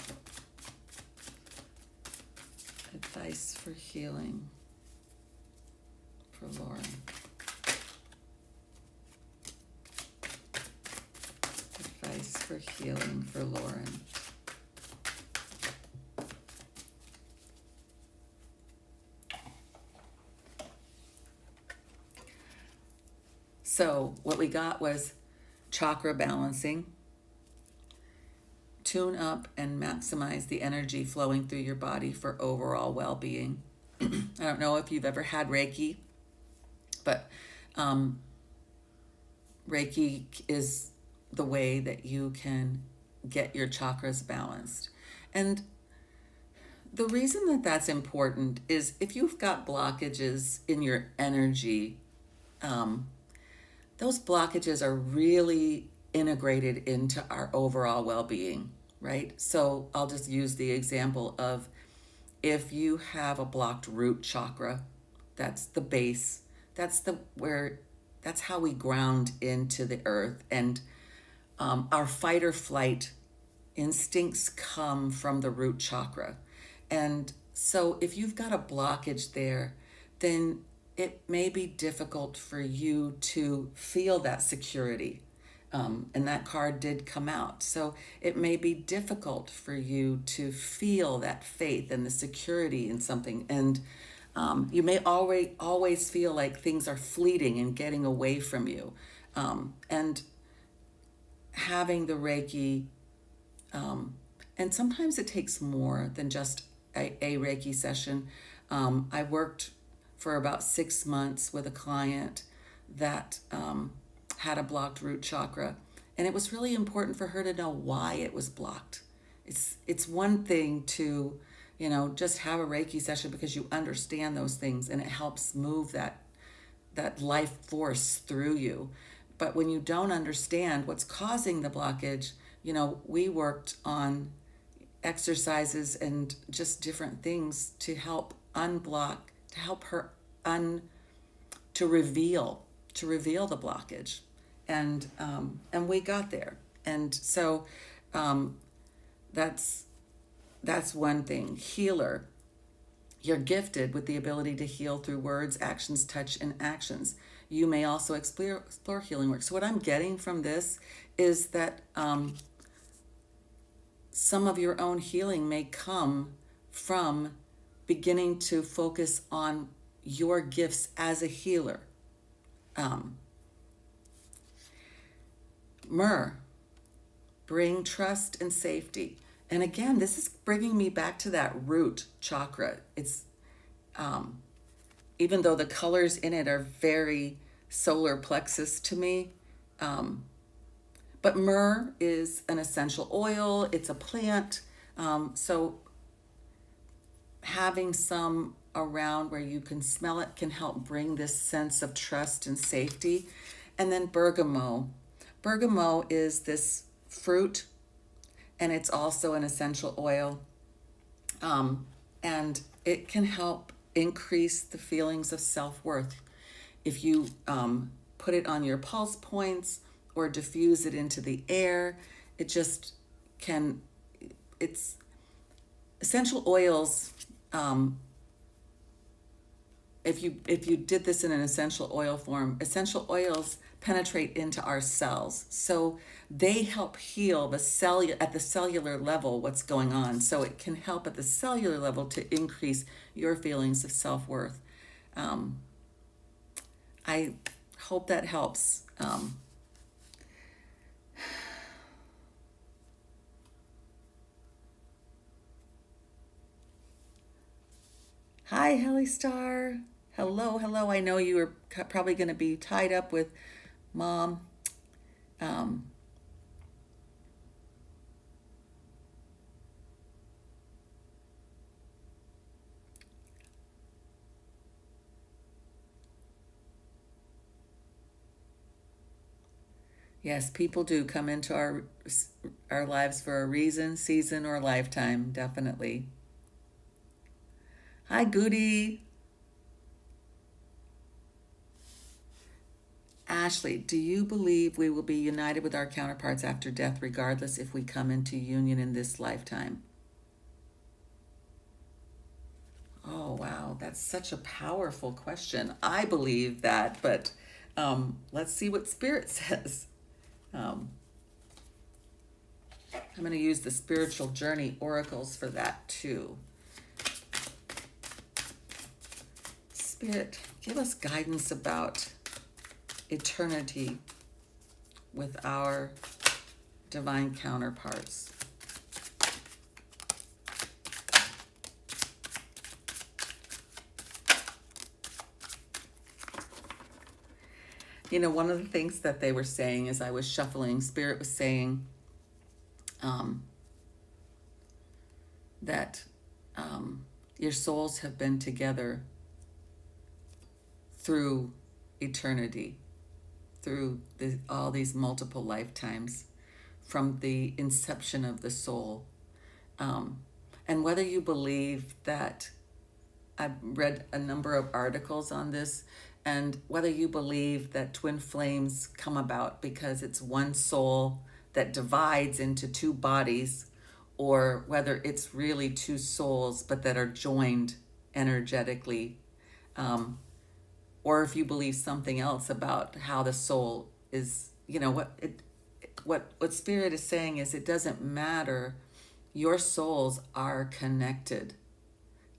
Advice for healing for Lauren. Advice for healing for Lauren. So what we got was chakra balancing. Tune up and maximize the energy flowing through your body for overall well-being. I don't know if you've ever had Reiki, but Reiki is the way that you can get your chakras balanced. And the reason that that's important is if you've got blockages in your energy, those blockages are really integrated into our overall well-being, right? So I'll just use the example of if you have a blocked root chakra, that's the base. That's how we ground into the earth, and our fight or flight instincts come from the root chakra. And so if you've got a blockage there, then it may be difficult for you to feel that security. And that card did come out. So it may be difficult for you to feel that faith and the security in something. And you may always feel like things are fleeting and getting away from you. And having the Reiki, and sometimes it takes more than just a Reiki session. I worked for about 6 months with a client that had a blocked root chakra, and it was really important for her to know why it was blocked. It's one thing to, just have a Reiki session because you understand those things and it helps move that life force through you. But when you don't understand what's causing the blockage, we worked on exercises and just different things to help unblock, to help her to reveal the blockage. And we got there. And so that's one thing. Healer. You're gifted with the ability to heal through words, actions, touch, and actions. You may also explore healing work. So what I'm getting from this is that some of your own healing may come from beginning to focus on your gifts as a healer. Myrrh, bring trust and safety. And again, this is bringing me back to that root chakra. It's even though the colors in it are very solar plexus to me, but myrrh is an essential oil. It's a plant. So having some around where you can smell it can help bring this sense of trust and safety. And then bergamot. Bergamot is this fruit, and it's also an essential oil. And it can help increase the feelings of self-worth. If you put it on your pulse points or diffuse it into the air, it just can, it's essential oils. If you did this in an essential oil form, essential oils penetrate into our cells. So they help heal at the cellular level what's going on. So it can help at the cellular level to increase your feelings of self-worth. I hope that helps. Hi, Helly Star. Hello. I know you are probably going to be tied up with Mom. Yes, people do come into our lives for a reason, season, or lifetime, definitely. Hi, Goody. Ashley, do you believe we will be united with our counterparts after death, regardless if we come into union in this lifetime? Oh, wow, that's such a powerful question. I believe that, but let's see what Spirit says. I'm going to use the spiritual journey oracles for that too. Spirit, give us guidance about eternity with our divine counterparts. One of the things that they were saying as I was shuffling, Spirit was saying that your souls have been together through eternity, through all these multiple lifetimes from the inception of the soul. And whether you believe that, I've read a number of articles on this, and whether you believe that twin flames come about because it's one soul that divides into two bodies, or whether it's really two souls but that are joined energetically, um, or if you believe something else about how the soul is, what spirit is saying is it doesn't matter. Your souls are connected,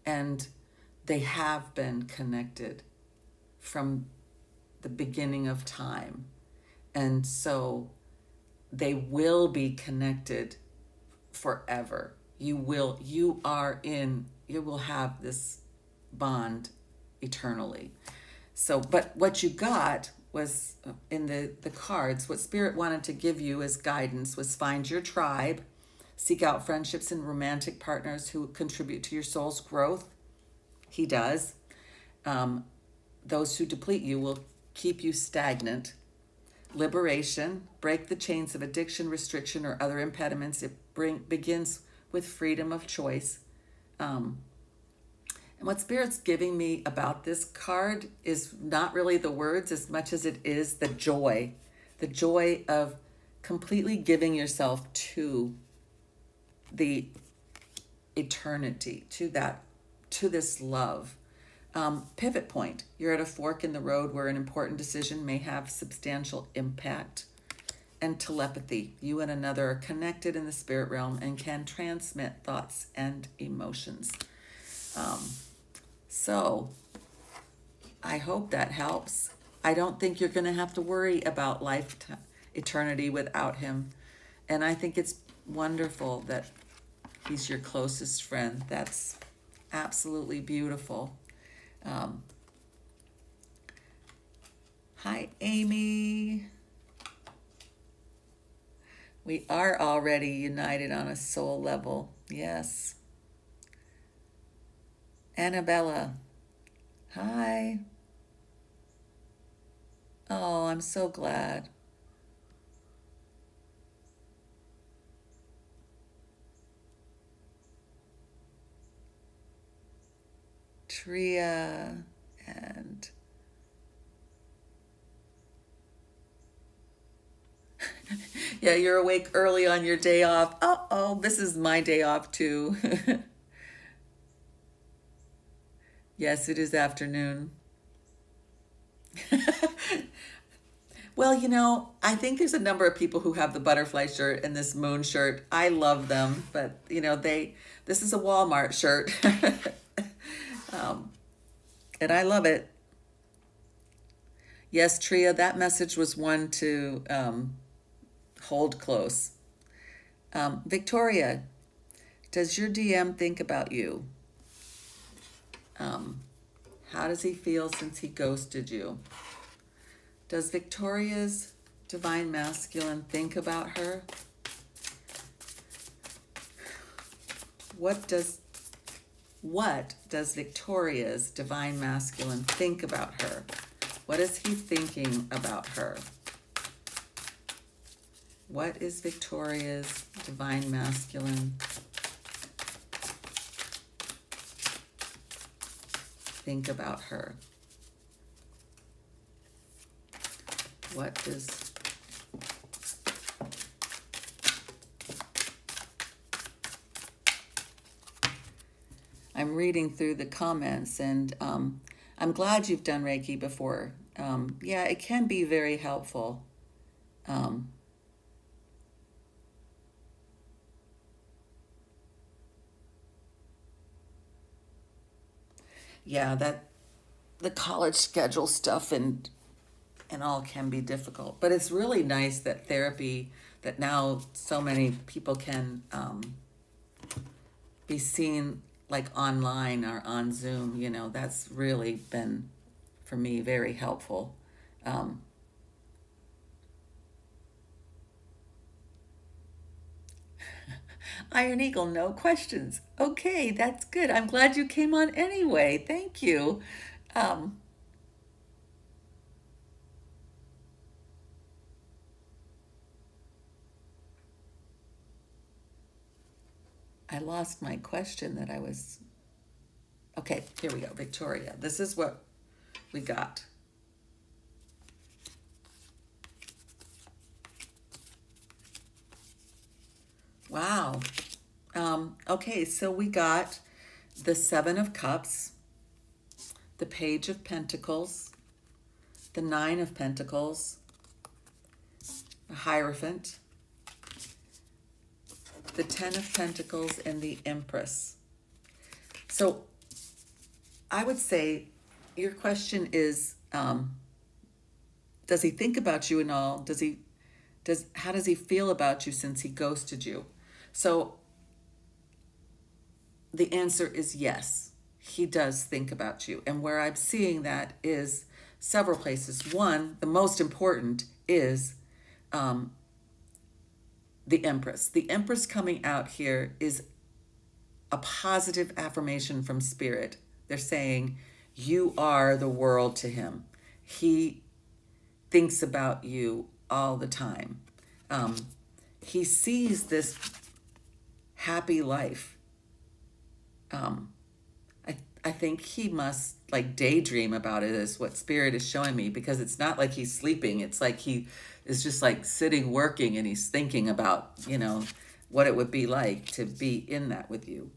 and they have been connected from the beginning of time. And so they will be connected forever. You will have this bond eternally. So, but what you got was in the cards, what Spirit wanted to give you as guidance was find your tribe, seek out friendships and romantic partners who contribute to your soul's growth. He does. Those who deplete you will keep you stagnant. Liberation, break the chains of addiction, restriction, or other impediments. It begins with freedom of choice. And what Spirit's giving me about this card is not really the words as much as it is the joy of completely giving yourself to the eternity, to this love. Pivot point. You're at a fork in the road where an important decision may have substantial impact. And telepathy. You and another are connected in the spirit realm and can transmit thoughts and emotions. So I hope that helps. I don't think you're going to have to worry about eternity without him. And I think it's wonderful that he's your closest friend. That's absolutely beautiful. Hi, Amy. We are already united on a soul level. Yes. Annabella. Hi. Oh, I'm so glad. Tria and yeah, you're awake early on your day off. Oh, this is my day off too. Yes, it is afternoon. Well, I think there's a number of people who have the butterfly shirt and this moon shirt. I love them, but this is a Walmart shirt. And I love it. Yes, Tria, that message was one to hold close. Victoria, does your DM think about you? How does he feel since he ghosted you? Does Victoria's divine masculine think about her? What does Victoria's divine masculine think about her? What is he thinking about her? What is Victoria's divine masculine think about her? What does I'm reading through the comments, and I'm glad you've done Reiki before. Yeah, it can be very helpful. Yeah, that the college schedule stuff and all can be difficult, but it's really nice that therapy, that now so many people can be seen like online or on Zoom. That's really been for me very helpful. Iron Eagle, no questions. Okay, that's good. I'm glad you came on anyway. Thank you. I lost my question that I was. Okay, here we go. Victoria, this is what we got. Wow. Okay, so we got the Seven of Cups, the Page of Pentacles, the Nine of Pentacles, the Hierophant, the Ten of Pentacles, and the Empress. So I would say your question is, does he think about you and all? How does he feel about you since he ghosted you? So the answer is yes, he does think about you. And where I'm seeing that is several places. One, the most important is the Empress. The Empress coming out here is a positive affirmation from Spirit. They're saying, you are the world to him. He thinks about you all the time. He sees this happy life. I think he must like daydream about it, is what Spirit is showing me, because it's not like he's sleeping. It's like he is just like sitting working and he's thinking about, what it would be like to be in that with you.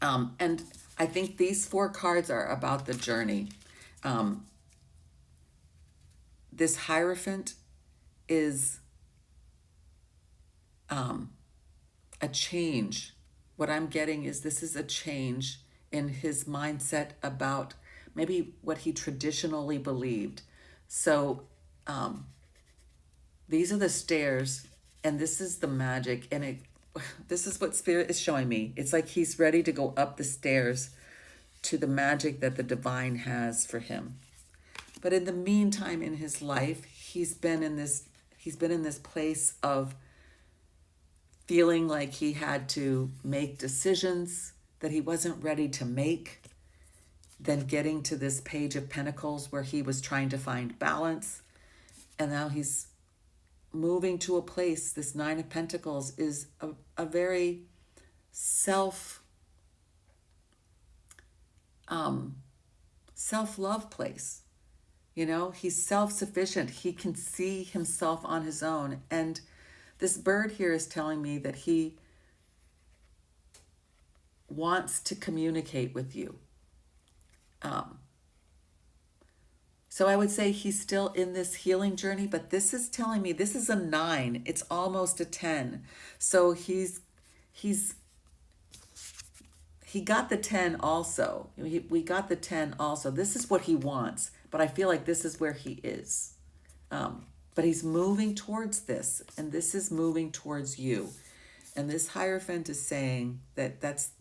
And I think these 4 cards are about the journey. This Hierophant is a change. What I'm getting is this is a change in his mindset about maybe what he traditionally believed. So these are the stairs, and this is the magic, and this is what Spirit is showing me. It's like he's ready to go up the stairs to the magic that the divine has for him. But in the meantime, in his life, he's been in this place of feeling like he had to make decisions that he wasn't ready to make, then getting to this Page of Pentacles where he was trying to find balance. And now he's moving to a place. This Nine of Pentacles is a very self-love place. He's self-sufficient. He can see himself on his own. And this bird here is telling me that he wants to communicate with you. So I would say he's still in this healing journey, but this is telling me this is a 9. It's almost a 10. So he got the 10 also. We got the 10 also. This is what he wants, but I feel like this is where he is. But he's moving towards this, and this is moving towards you. And this Hierophant is saying that that's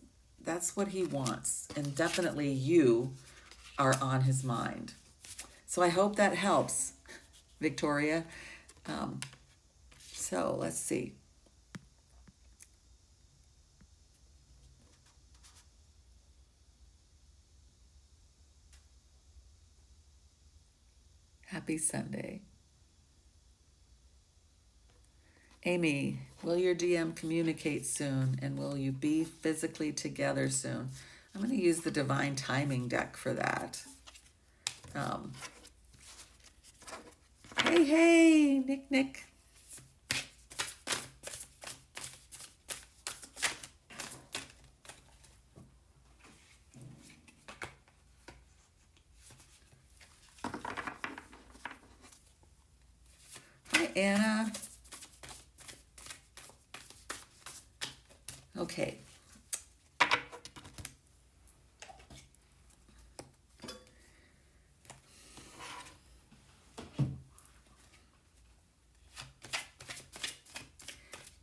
what he wants, and definitely you are on his mind. So I hope that helps, Victoria. So let's see. Happy Sunday. Amy, will your DM communicate soon, and will you be physically together soon? I'm going to use the Divine Timing deck for that. Hey, Nick. Hi, Anna. Okay.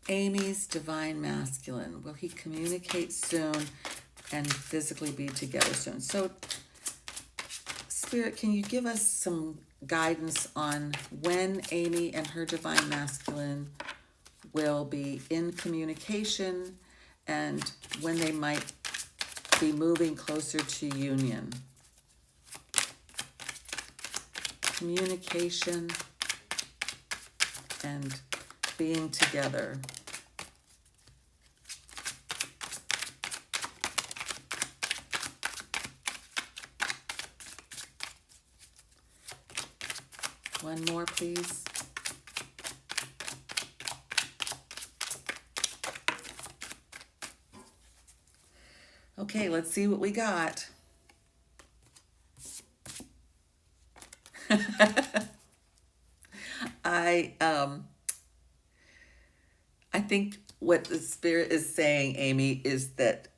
Amy's Divine Masculine. Will he communicate soon and physically be together soon? So, Spirit, can you give us some guidance on when Amy and her Divine Masculine will be in communication and when they might be moving closer to union? Communication and being together. One more, please. Okay, let's see what we got. I um I think what the spirit is saying, Amy, is that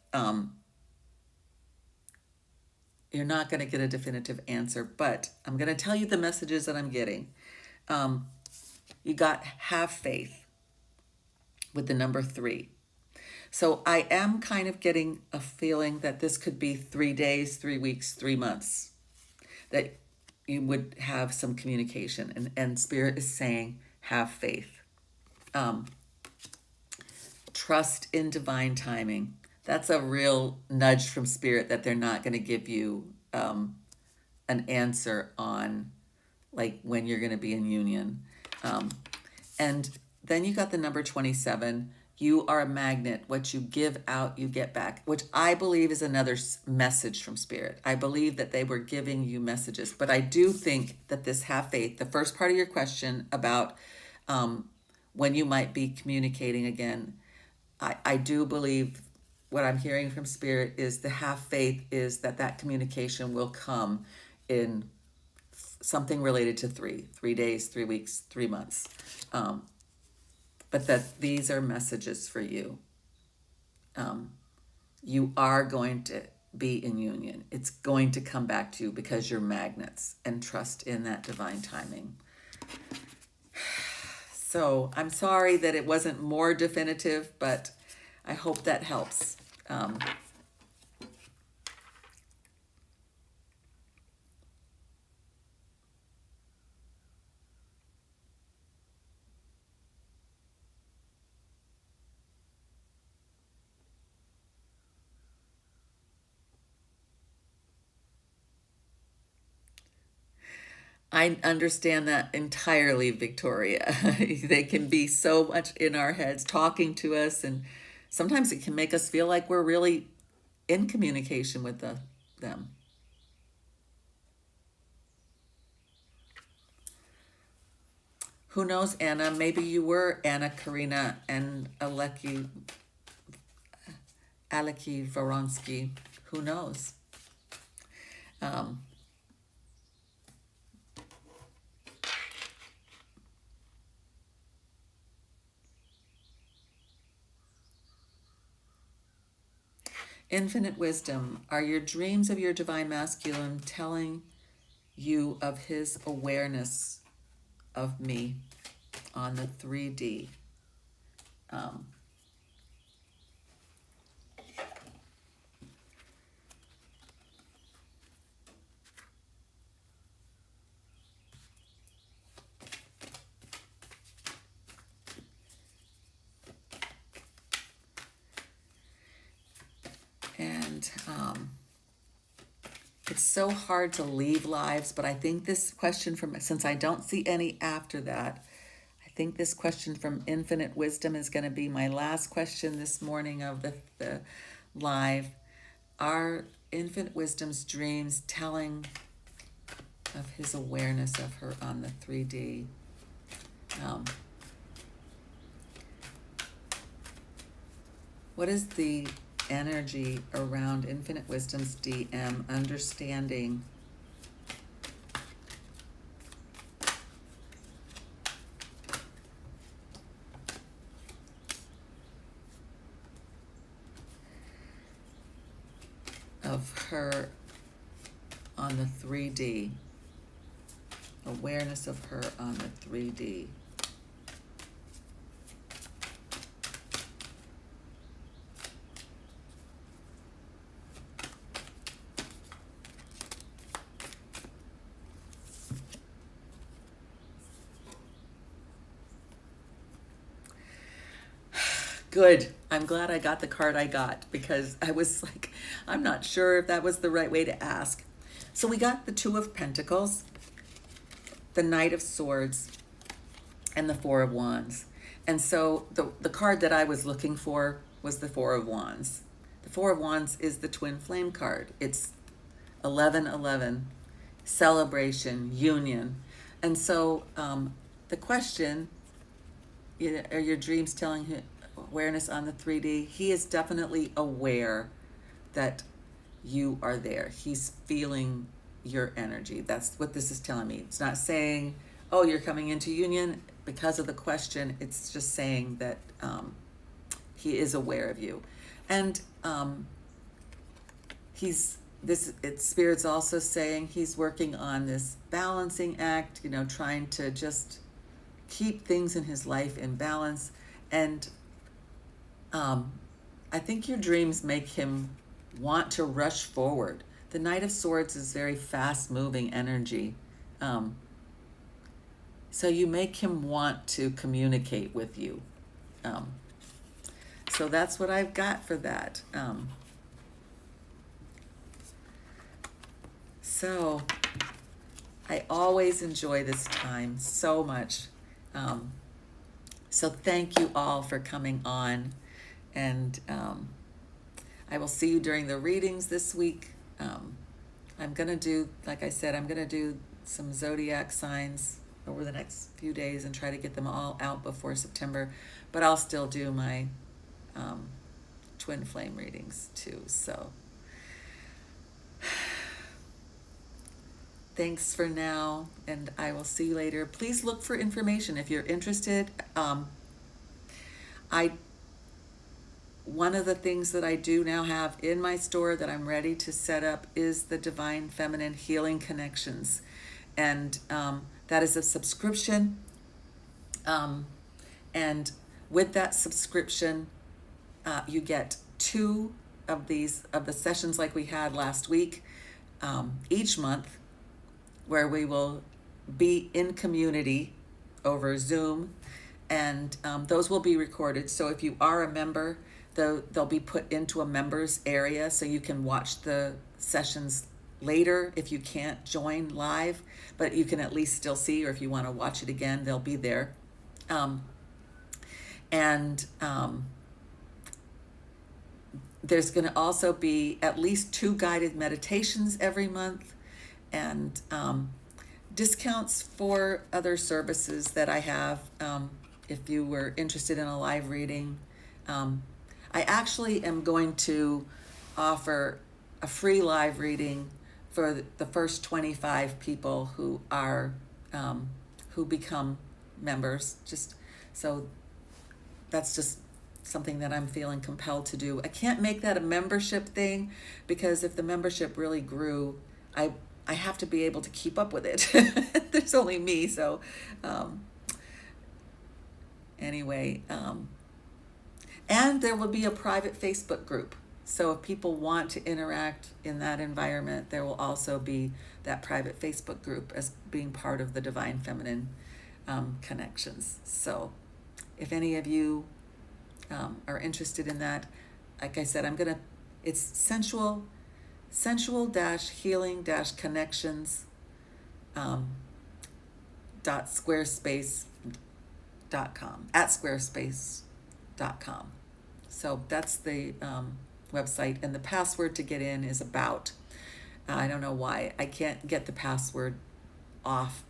you're not going to get a definitive answer, but I'm going to tell you the messages that I'm getting. Um, you got have faith with the number 3. So I am kind of getting a feeling that this could be 3 days, 3 weeks, 3 months, that you would have some communication. And Spirit is saying, have faith. Um, Trust in divine timing. That's a real nudge from Spirit that they're not going to give you an answer on like when you're going to be in union. Um, and then you got the number 27. You are a magnet. What you give out, you get back, which I believe is another message from Spirit. I believe that they were giving you messages, but I do think that this have faith, the first part of your question about when you might be communicating again, I do believe what I'm hearing from Spirit is the have faith is that communication will come in something related to 3 days, 3 weeks, 3 months. But that these are messages for you. You are going to be in union. It's going to come back to you because you're magnets, and trust in that divine timing. So I'm sorry that it wasn't more definitive, but I hope that helps. I understand that entirely, Victoria. They can be so much in our heads talking to us, and sometimes it can make us feel like we're really in communication with them. Who knows, Anna? Maybe you were Anna Karina and Aleki Voronsky. Who knows? Um, Infinite wisdom. Are your dreams of your divine masculine telling you of his awareness of me on the 3D? Um, and it's so hard to leave lives, but I think this question since I don't see any after that, I think this question from Infinite Wisdom is going to be my last question this morning of the live. Are Infinite Wisdom's dreams telling of his awareness of her on the 3D? What is the energy around Infinite Wisdom's DM understanding of her on the 3D? Awareness of her on the 3D. Good. I'm glad I got the card I got because I was like, I'm not sure if that was the right way to ask. So we got the Two of Pentacles, the Knight of Swords, and the Four of Wands. And so the card that I was looking for was the Four of Wands. The Four of Wands is the twin flame card. It's 1111, celebration, union. And so the question, are your dreams telling him awareness on the 3D? He is definitely aware that you are there. He's feeling your energy. That's what this is telling me. It's not saying, oh, you're coming into union because of the question. It's just saying that he is aware of you. And Spirit's also saying he's working on this balancing act, trying to just keep things in his life in balance. And I think your dreams make him want to rush forward. The Knight of Swords is very fast-moving energy. So you make him want to communicate with you. So that's what I've got for that. So I always enjoy this time so much. So thank you all for coming on. And I will see you during the readings this week. I'm going to do, like I said, I'm going to do some zodiac signs over the next few days and try to get them all out before September. But I'll still do my twin flame readings too. So thanks for now, and I will see you later. Please look for information if you're interested. One of the things that I do now have in my store that I'm ready to set up is the Divine Feminine Healing Connections. And that is a subscription. And with that subscription, you get 2 of the sessions like we had last week, each month, where we will be in community over Zoom. And those will be recorded. So if you are a member, they'll be put into a members area so you can watch the sessions later if you can't join live, but you can at least still see, or if you want to watch it again, they'll be there. There's going to also be at least 2 guided meditations every month, and discounts for other services that I have. If you were interested in a live reading, I actually am going to offer a free live reading for the first 25 people who become members. That's just something that I'm feeling compelled to do. I can't make that a membership thing, because if the membership really grew, I have to be able to keep up with it. There's only me, so anyway. And there will be a private Facebook group. So if people want to interact in that environment, there will also be that private Facebook group as being part of the Divine Feminine Connections. So if any of you are interested in that, like I said, it's sensual-healing-connections .squarespace.com @squarespace.com. So that's the website, and the password to get in is about. I don't know why I can't get the password off,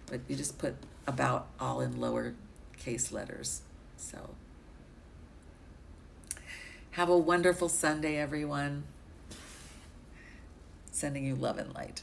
but you just put about all in lowercase letters. So have a wonderful Sunday, everyone. Sending you love and light.